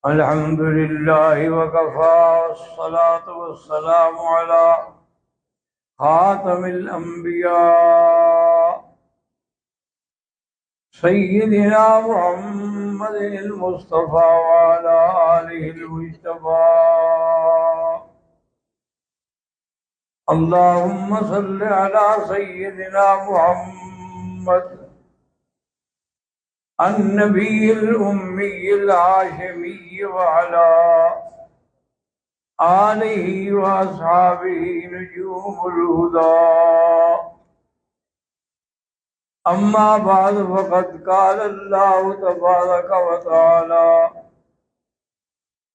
अल्हम्दुलिल्लाहि वकफ़ा वस्सलातु वस्सलामु अला खातमिल अंबिया सय्यिदिना मुहम्मदिल मुस्तफ़ा व अला आलिहिल मुज्तबा। अल्लाहुम्मा सल्लि अला सय्यिदिना मुहम्मद अन्नबील उम्मील हाशिमी व अला आलिहि व अस्हाबिहि नुजूमुल हुदा। अम्मा बाद फ़क़द क़ाल अल्लाहु तबारक व तआला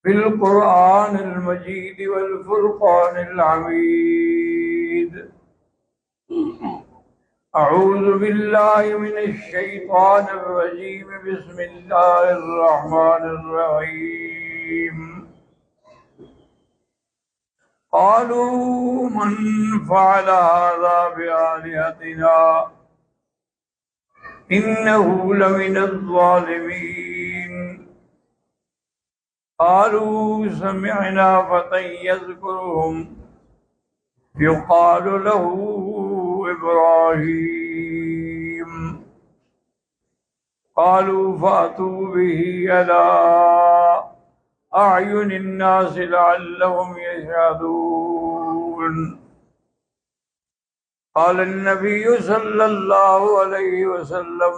फिल क़ुरआनिल मजीद वल फ़ुरक़ानिल हमीद। अऊज़ु बिल्लाहि मिनश शैतानिर रजीम। बिस्मिल्लाहिर रहमानिर रहीम। क़ालू मन फ़अल हाज़ा बिआलिहतिना इन्नहु लमिनज़ ज़ालिमीन। क़ालू समिअना फ़तन यज़कुरुहुम युक़ालु लहू इब्राहीम। क़ालू फ़अतू बिही अला अअयुनिन नास लअल्लहुम यशहदून। क़ाल अन्नबिय्यु सल्लल्लाहु अलैहि वसल्लम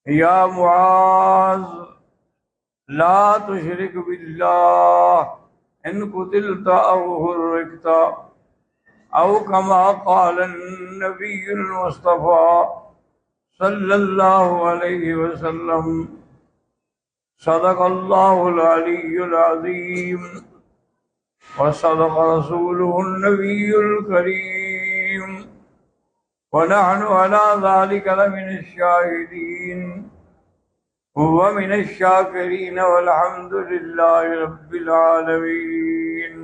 या मुआज़ ला तुशरिक बिल्लाह इन कुतिलता औ हुर्रिकता औ कमा क़ाल अन्नबियुल मुस्तफ़ा सल्लल्लाहु अलैहि वसल्लम। सदक़ल्लाहुल अलियुल अज़ीम व सदक़ रसूलुहुन नबियुल करीम व नहनु अला ज़ालिका लमिनश शाहिदीन व मिनश शाकिरीन वल्हम्दुलिल्लाहि रब्बिल आलमीन।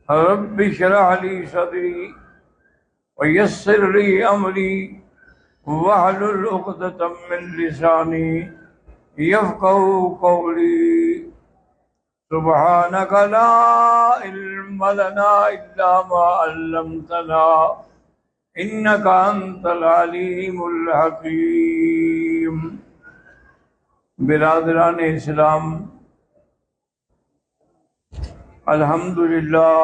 रब्बि इश्रह ली सदरी व यस्सिर ली अमरी वहलुल उक़दतम मिन लिसानी यफ़क़हू क़ौली। सुब्हानक ला इल्म लना इल्ला मा अल्लमतना इन्नका अंतल अलीमुल हकीम। बिरादरान इस्लाम, अल्हम्दुलिल्लाह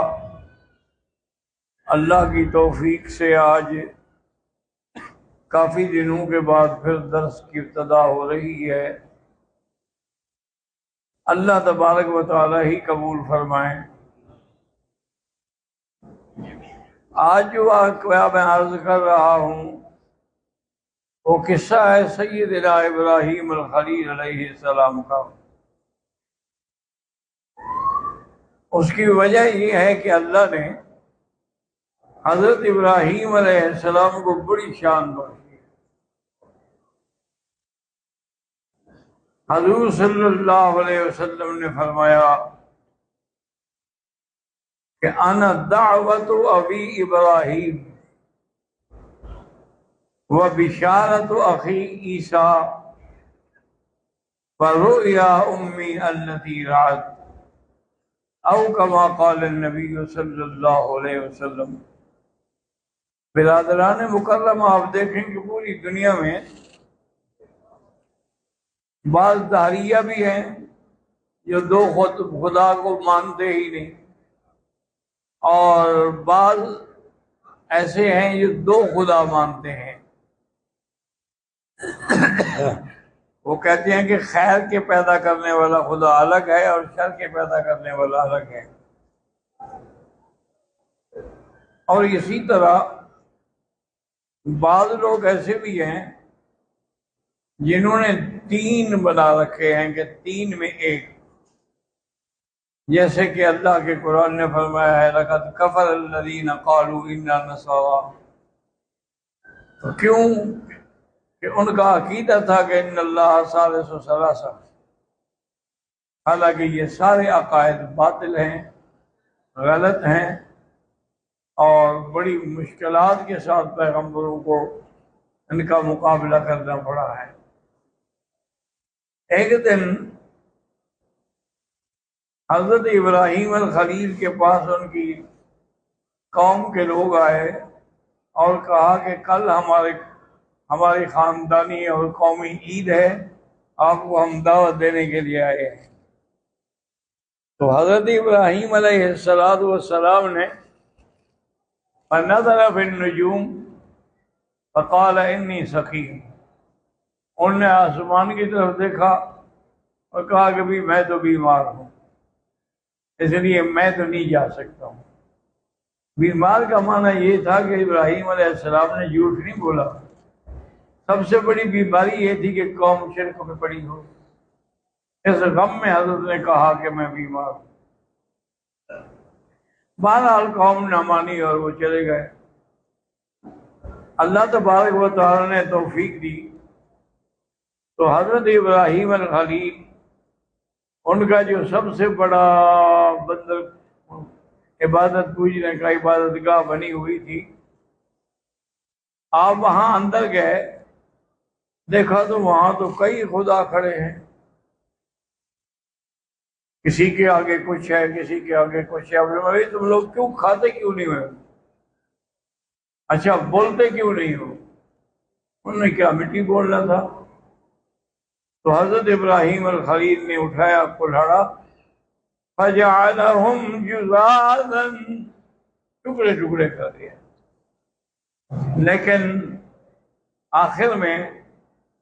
अल्लाह की तौफीक से आज काफ़ी दिनों के बाद फिर दर्स की इब्तिदा हो रही है। अल्लाह तबारक व तआला ही कबूल फरमाए। आज जो वाक़या मैं अर्ज कर रहा हूँ वो किस्सा है सय्यदना इब्राहीम अल खलील अलैहिस्सलाम का। उसकी वजह ये है कि अल्लाह ने हज़रत इब्राहीम अलैहिस्सलाम को बड़ी शान बख्शी। हुज़ूर सल्लल्लाहु अलैहि वसल्लम ने फरमाया कि अना दावतु अबी इब्राहीम व बिशारतु अखी ईसा व रुया उम्मी अल्लती रात औ कमा क़ाल नबी सल्लल्लाहु अलैहि वसल्लम। बिरादरान मुकर्रमा, आप देखें कि पूरी दुनिया में बाज़ दारिया भी हैं जो दो खुदा को मानते ही नहीं, और बाज़ ऐसे हैं जो दो खुदा मानते हैं। वो कहते हैं कि खैर के पैदा करने वाला खुदा अलग है और शर के पैदा करने वाला अलग है। और इसी तरह बाज़ लोग ऐसे भी हैं जिन्होंने तीन बना रखे हैं कि तीन में एक, जैसे कि अल्लाह के कुरान ने फरमाया है लक़द कफ़र अल्लज़ीना क़ालू इन्ना नसारा। तो क्यों कि उनका अकीदा था कि इन्नल्लाह सालिसु सलासा। हालांकि ये सारे अकायद बातिल हैं, गलत हैं और बड़ी मुश्किलात के साथ पैगम्बरों को इनका मुकाबला करना पड़ा है। एक दिन हजरत इब्राहीम अल खलील के पास उनकी कौम के लोग आए और कहा कि कल हमारी खानदानी और कौमी ईद है, आपको हम दावत देने के लिए आए हैं। तो हजरत इब्राहीम अलैहिस्सलाम ने नज़र फिन-नुजूम फ़क़ाल इन्नी सक़ीम, उन्होंने आसमान की तरफ देखा और कहा कि भी मैं तो बीमार हूँ, इसलिए मैं तो नहीं जा सकता हूँ। बीमार का माना ये था कि इब्राहीम अलैहिस्सलाम ने झूठ नहीं बोला। सबसे बड़ी बीमारी ये थी कि कौम शिर्क में पड़ी हो। इस गम में हजरत ने कहा कि मैं बीमार हूँ। बहरहाल कौम न मानी और वो चले गए। अल्लाह तबारक व तआला ने तौफीक दी तो हजरत इब्राहीम अल खलील, उनका जो सबसे बड़ा बंदर इबादत पूजने का इबादतगाह बनी हुई थी, आप वहां अंदर गए, देखा तो वहां तो कई खुदा खड़े हैं। किसी के आगे कुछ है, किसी के आगे कुछ है। भाई तुम लोग क्यों खाते क्यों नहीं हो? अच्छा, बोलते क्यों नहीं हो? उन्होंने क्या मिट्टी बोलना था? तो हजरत इब्राहीम अल खलील ने उठाया कुल्हाड़ा, फजअलहुम जुज़ाज़न, टुकड़े टुकड़े कर दिया। लेकिन आखिर में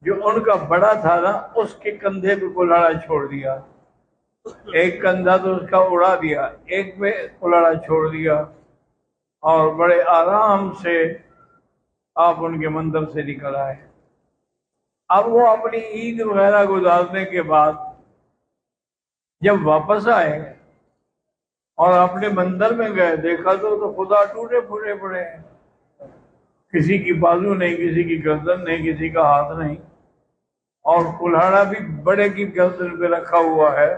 जो उनका बड़ा था ना, उसके कंधे पे कुल्हाड़ा छोड़ दिया। एक कंधा तो उसका उड़ा दिया, एक पे कुल्हाड़ा छोड़ दिया और बड़े आराम से आप उनके मंदिर से निकल आए। अब वो अपनी ईद वगैरह गुजारने के बाद जब वापस आए और अपने मंदिर में गए, देखा तो खुदा टूटे फूटे पड़े हैं। किसी की बाजू नहीं, किसी की गर्दन नहीं, किसी का हाथ नहीं, और कुल्हाड़ा भी बड़े की गर्दन पे रखा हुआ है।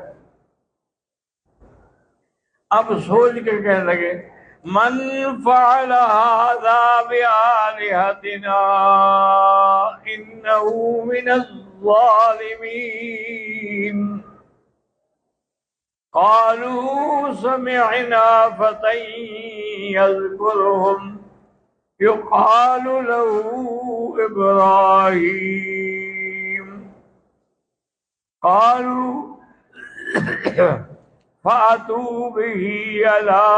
अब सोच के कहने लगे, मन फ़अल हाज़ा बिआलिहतिना इन्नहु मिनज़्ज़ालिमीन। क़ालू समिअना फ़तन यज़कुरुहुम युक़ालु लहू इब्राहीम। क़ालू फ़अतू बिही अला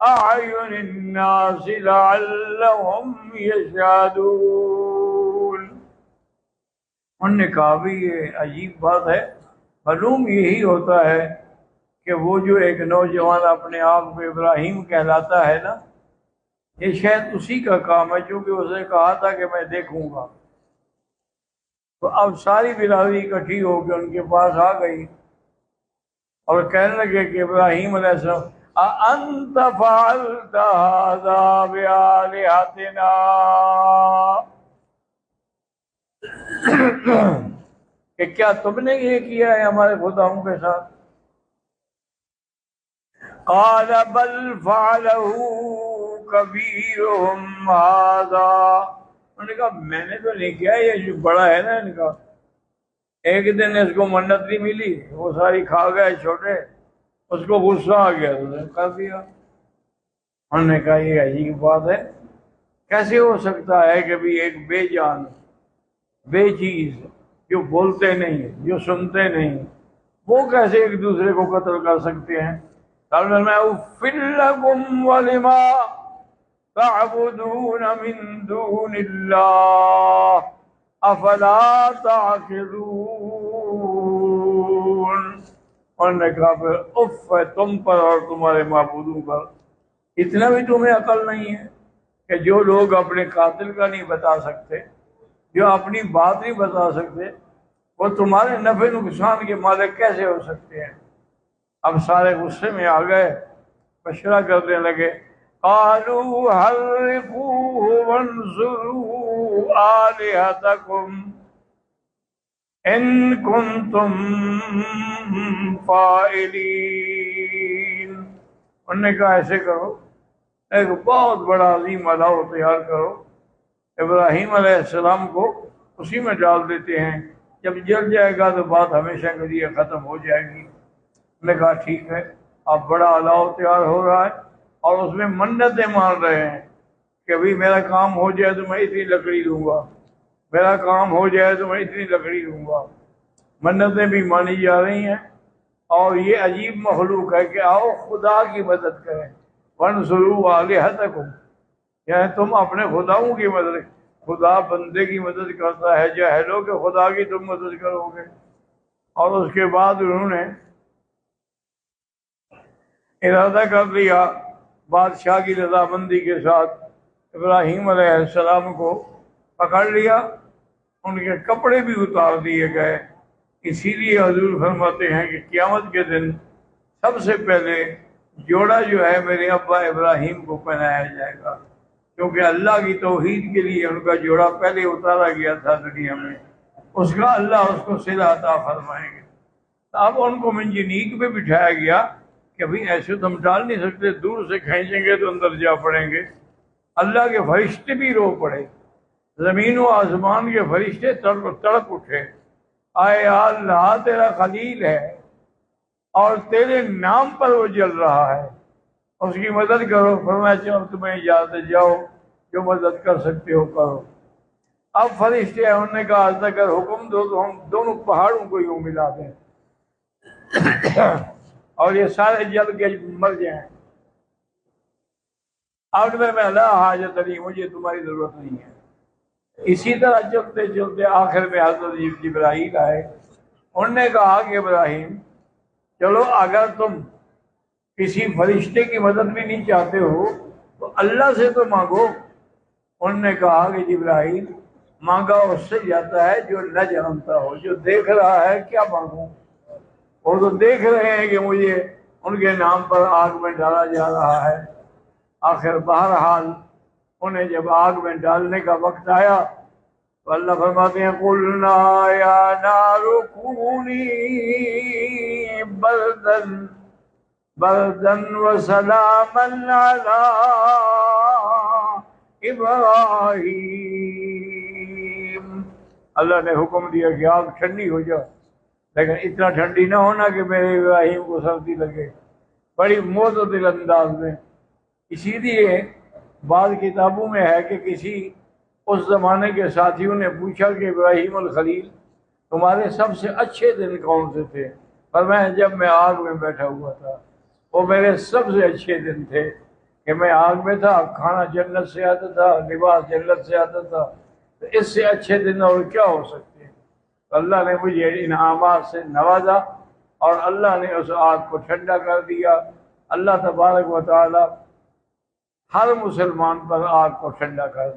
अअयुनिन्नास लअल्लहुम यशहदून। उन्होंने कहा भी ये अजीब बात है, मालूम यही होता है कि वो जो एक नौजवान अपने आप को इब्राहिम कहलाता है ना, ये शायद उसी का काम है, क्योंकि उसने कहा था कि मैं देखूंगा। तो अब सारी बिरादरी इकट्ठी होकर उनके पास आ गई और कहने लगे कि इब्राहीम अलैहिस्सलाम, अअंत फ़अल्त हाज़ा बिआलिहतिना, कि क्या तुमने ये किया है हमारे खुदाओं के साथ? क़ाल बल फ़अलहू कबीरुहुम हाज़ा। उन्होंने कहा मैंने तो नहीं किया, ये जो बड़ा है ना इनका, एक दिन इसको मन्नत नहीं मिली, वो सारी खा गए छोटे, उसको गुस्सा आ गया तो उसने कर दिया। उन्होंने कहा ये अजीब बात है, कैसे हो सकता है कि भी एक बेजान बेचीज जो बोलते नहीं, जो सुनते नहीं, वो कैसे एक दूसरे को कत्ल कर सकते हैं? उफ़्फ़िल-लकुम वलिमा तअबुदून मिन दूनिल्लाह अफला ताक़िलून। उन्होंने कहा फिर उफ़ है तुम पर और तुम्हारे माबूदों पर, इतना भी तुम्हें अकल नहीं है कि जो लोग अपने कातिल का नहीं बता सकते, जो अपनी बात नहीं बता सकते, वो तुम्हारे नफे नुकसान के मालिक कैसे हो सकते हैं? अब सारे गुस्से में आ गए, मशवरा करने लगे। क़ालू हर्रिक़ूहु वंसुरू आलिहतकुम इन कुन्तुम फ़ाइलीन। उन्होंने कहा ऐसे करो, एक बहुत बड़ा अजीम अलाव तैयार करो इब्राहीम अलैहिस्सलाम को उसी में डाल देते हैं। जब जल जाएगा तो बात हमेशा के लिए ख़त्म हो जाएगी। मैंने कहा ठीक है। अब बड़ा अलाव तैयार हो रहा है और उसमें मन्नतें मान रहे हैं कि अभी मेरा काम हो जाए तो मैं इतनी लकड़ी दूंगा, मेरा काम हो जाए तो मैं इतनी लकड़ी दूंगा। मन्नतें भी मानी जा रही हैं। और ये अजीब मखलूक है कि आओ खुदा की मदद करें, वनसुरू आलिहतकुम, यानी तुम अपने खुदाओं की मदद। खुदा बंदे की मदद करता है, जाहिलो के खुदा की तुम मदद करोगे। और उसके बाद उन्होंने इरादा कर लिया बादशाह की रजामंदी के साथ, इब्राहीम अलैहिस्सलाम को पकड़ लिया, उनके कपड़े भी उतार दिए गए। इसीलिए हजूर फरमाते हैं कि क़यामत के दिन सबसे पहले जोड़ा जो है मेरे अब्बा इब्राहीम को पहनाया जाएगा, क्योंकि अल्लाह की तौहीद के लिए उनका जोड़ा पहले उतारा गया था दुनिया में, उसका अल्लाह उसको सिला अता फरमाएंगे। तो अब उनको मंजनीक पे बिठाया गया कि भाई ऐसे तो हम डाल नहीं सकते, दूर से खींचेंगे तो अंदर जा पड़ेंगे। अल्लाह के फरिश्ते भी रो पड़े, जमीन व आसमान के फरिश्ते तड़प उठे, आए अल्लाह तेरा खलील है और तेरे नाम पर वो जल रहा है, उसकी मदद करो। फरमाया चलो तुम्हें इजाजत, जाओ जो मदद कर सकते हो करो। अब फरिश्ते उन्होंने कहा अगर हुक्म दो तो हम दोनों पहाड़ों को यूं मिला दें और ये सारे जल के मर जाएं। अब में अल्लाह हाजत नहीं, मुझे तुम्हारी जरूरत नहीं है। इसी तरह चलते चलते आखिर में हजरत जिब्राईल आए। उन्होंने कहा कि इब्राहीम चलो अगर तुम किसी फरिश्ते की मदद भी नहीं चाहते हो तो अल्लाह से तो मांगो। उन्होंने कहा कि जिब्राईल मांगा उससे जाता है जो न जानता हो, जो देख रहा है, क्या मांगू। वो तो देख रहे हैं कि मुझे उनके नाम पर आग में डाला जा रहा है। आखिर बहरहाल उन्हें जब आग में डालने का वक्त आया तो अल्लाह फरमाते हैं कुलना या नारु कूनी बरदन बरदन व सलामन अला इब्राहीम। अल्लाह ने हुक्म दिया कि आग ठंडी हो जाए, लेकिन इतना ठंडी ना होना कि मेरे इब्राहीम को सर्दी लगे, बड़ी मोतदिल अंदाज में। इसीलिए बाद किताबों में है कि किसी उस जमाने के साथियों ने पूछा कि इब्राहीम अल खलील तुम्हारे सबसे अच्छे दिन कौन से थे। पर मैं जब मैं आग में बैठा हुआ था वो मेरे सबसे अच्छे दिन थे कि मैं आग में था, खाना जन्नत से आता था, लिबास जन्नत से आता था, तो इससे अच्छे दिन और क्या हो सकते हैं। तो अल्लाह ने मुझे इनामात से नवाजा और अल्लाह ने उस आग को ठंडा कर दिया। अल्लाह तबारक व तआला हर मुसलमान पर आग को ठंडा कर